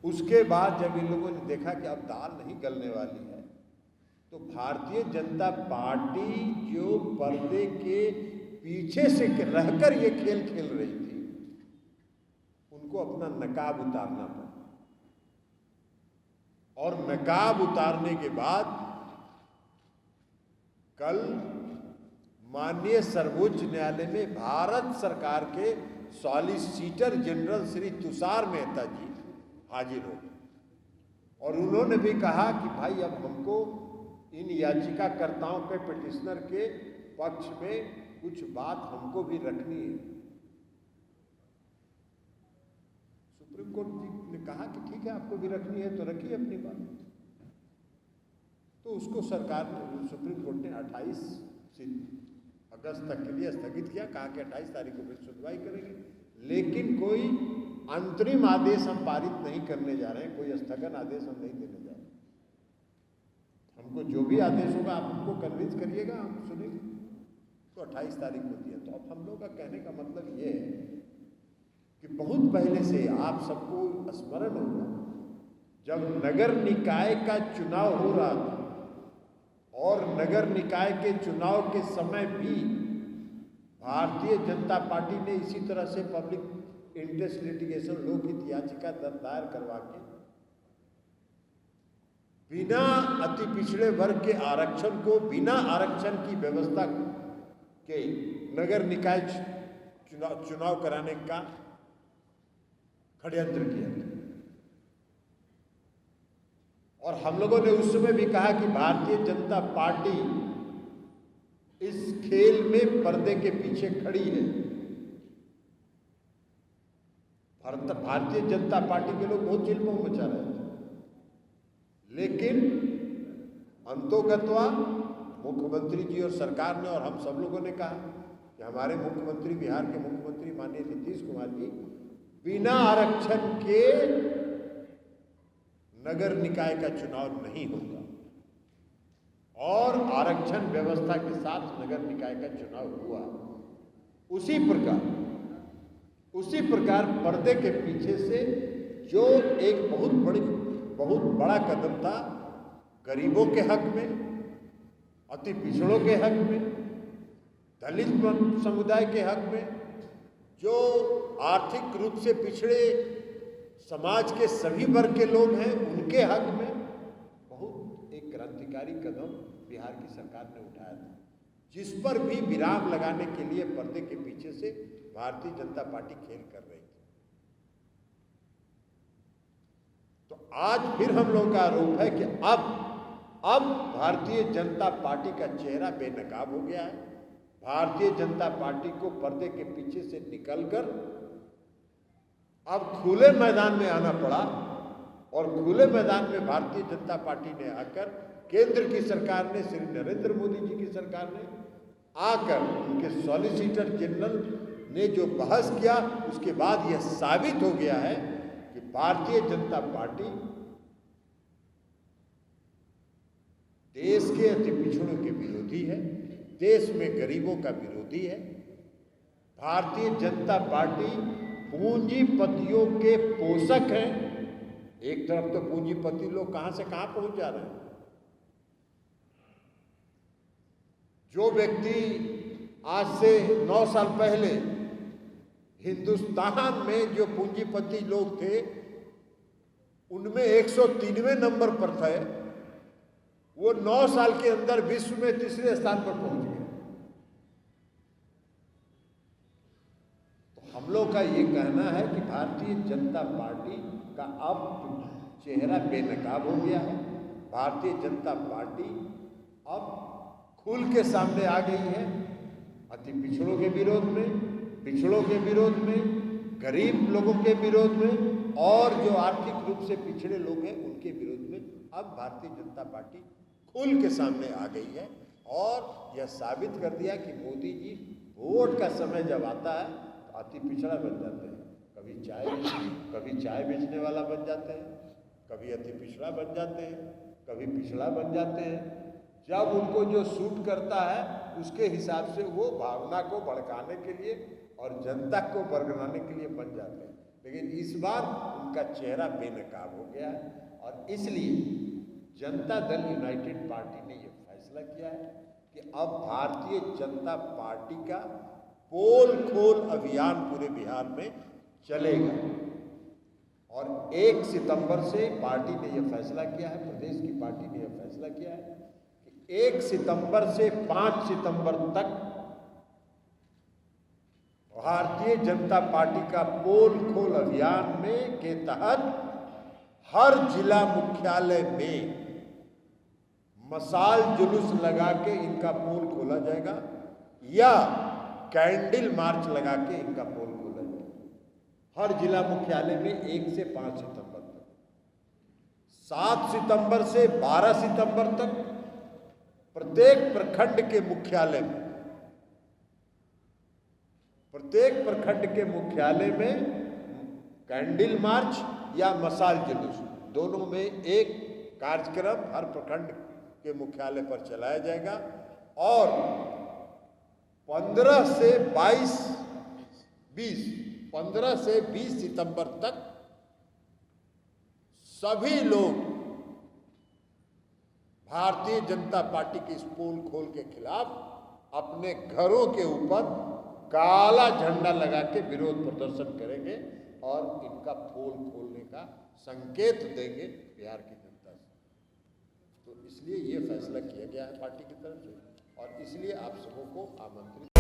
उसके बाद जब इन लोगों ने देखा कि अब दाल नहीं गलने वाली है, तो भारतीय जनता पार्टी जो पर्दे के पीछे से रहकर ये खेल खेल रही थी, उनको अपना नकाब उतारना पड़ा। और नकाब उतारने के बाद कल माननीय सर्वोच्च न्यायालय में भारत सरकार के सॉलिसिटर जनरल श्री तुषार मेहता जी हाजिर हो गए और उन्होंने भी कहा कि भाई अब हमको इन याचिकाकर्ताओं के पिटिशनर के पक्ष में कुछ बात हमको भी रखनी है। सुप्रीम कोर्ट जी ने कहा कि ठीक है, आपको भी रखनी है तो रखिए अपनी बात। तो उसको सरकार ने, सुप्रीम कोर्ट ने 28 अगस्त तक के लिए स्थगित किया, कहा कि 28 तारीख को फिर सुनवाई करेंगे, लेकिन कोई अंतरिम आदेश हम पारित नहीं करने जा रहे हैं, कोई स्थगन आदेश हम नहीं देने जा रहे हैं। हमको जो भी आदेश होगा आप हमको कन्विंस करिएगा, हम सुनेंगे। तो 28 तारीख को दिया। तो अब हम लोग का कहने का मतलब ये है कि बहुत पहले से आप सबको स्मरण होगा, जब नगर निकाय का चुनाव हो रहा था और नगर निकाय के चुनाव के समय भी भारतीय जनता पार्टी ने इसी तरह से पब्लिक इंटरेस्ट लिटिगेशन लोकहित याचिका दायर करवा के बिना अति पिछड़े वर्ग के आरक्षण को, बिना आरक्षण की व्यवस्था के नगर निकाय चुनाव कराने का षड्यंत्र किया था। और हम लोगों ने उस समय भी कहा कि भारतीय जनता पार्टी इस खेल में पर्दे के पीछे खड़ी है। भारतीय जनता पार्टी के लोग बहुत चिल्मो मचा रहे थे, लेकिन अंतोगत्वा मुख्यमंत्री जी और सरकार ने और हम सब लोगों ने कहा कि हमारे मुख्यमंत्री, बिहार के मुख्यमंत्री माननीय नीतीश कुमार जी बिना आरक्षण के नगर निकाय का चुनाव नहीं होगा और आरक्षण व्यवस्था के साथ नगर निकाय का चुनाव हुआ। उसी प्रकार पर्दे के पीछे से जो एक बहुत बड़ा कदम था गरीबों के हक में, अति पिछड़ों के हक में, दलित समुदाय के हक में, जो आर्थिक रूप से पिछड़े समाज के सभी वर्ग के लोग हैं उनके हक में बहुत एक क्रांतिकारी कदम बिहार की सरकार ने उठाया था, जिस पर भी विराम लगाने के लिए पर्दे के पीछे से भारतीय जनता पार्टी खेल कर रही थी। तो आज फिर हम लोगों का आरोप है कि अब भारतीय जनता पार्टी का चेहरा बेनकाब हो गया है। भारतीय जनता पार्टी को पर्दे के पीछे से निकलकर अब खुले मैदान में आना पड़ा और खुले मैदान में भारतीय जनता पार्टी ने आकर, केंद्र की सरकार ने, श्री नरेंद्र मोदी जी की सरकार ने आकर, उनके सॉलिसिटर जनरल ने जो बहस किया, उसके बाद यह साबित हो गया है कि भारतीय जनता पार्टी देश के अति पिछड़ों के विरोधी है, देश में गरीबों का विरोधी है। भारतीय जनता पार्टी पूंजीपतियों के पोषक हैं। एक तरफ तो पूंजीपति लोग कहां से कहां पहुंच जा रहे हैं। जो व्यक्ति आज से 9 साल पहले हिंदुस्तान में जो पूंजीपति लोग थे उनमें 103वें नंबर पर थे, वो 9 साल के अंदर विश्व में तीसरे स्थान पर पहुंच गए। तो हम लोग का ये कहना है कि भारतीय जनता पार्टी का अब चेहरा बेनकाब हो गया है। भारतीय जनता पार्टी अब खुल के सामने आ गई है, अति पिछड़ों के विरोध में, पिछड़ों के विरोध में, गरीब लोगों के विरोध में और जो आर्थिक रूप से पिछड़े लोग हैं उनके विरोध में अब भारतीय जनता पार्टी खुल के सामने आ गई है। और यह साबित कर दिया कि मोदी जी वोट का समय जब आता है तो अति पिछड़ा बन जाते हैं। कभी चाय बेचने वाला बन जाते हैं, कभी अति पिछड़ा बन जाते हैं, कभी पिछड़ा बन जाते हैं। जब उनको जो सूट करता है उसके हिसाब से वो भावना को भड़काने के लिए और जनता को बरगलाने के लिए बन जाते हैं। लेकिन इस बार उनका चेहरा बेनकाब हो गया है और इसलिए जनता दल यूनाइटेड पार्टी ने यह फैसला किया है कि अब भारतीय जनता पार्टी का पोल खोल अभियान पूरे बिहार में चलेगा। और 1 सितंबर से पार्टी ने यह फैसला किया है, प्रदेश की पार्टी ने यह फैसला किया है कि 1 सितंबर से 5 सितंबर तक भारतीय जनता पार्टी का पोल खोल अभियान में के तहत हर जिला मुख्यालय में मशाल जुलूस लगा के इनका पोल खोला जाएगा या कैंडल मार्च लगा के इनका पोल खोला जाएगा हर जिला मुख्यालय में 1 से 5 सितंबर तक। 7 सितंबर से 12 सितंबर तक प्रत्येक प्रखंड के मुख्यालय में कैंडल मार्च या मशाल जुलूस दोनों में एक कार्यक्रम हर प्रखंड के मुख्यालय पर चलाया जाएगा। और 15 से 20 सितंबर तक सभी लोग भारतीय जनता पार्टी के इस पोल खोल के खिलाफ अपने घरों के ऊपर काला झंडा लगा के विरोध प्रदर्शन करेंगे और इनका पोल खोलने का संकेत देंगे बिहार की जनता से। तो इसलिए ये फैसला किया गया है पार्टी की तरफ से और इसलिए आप सबों को आमंत्रित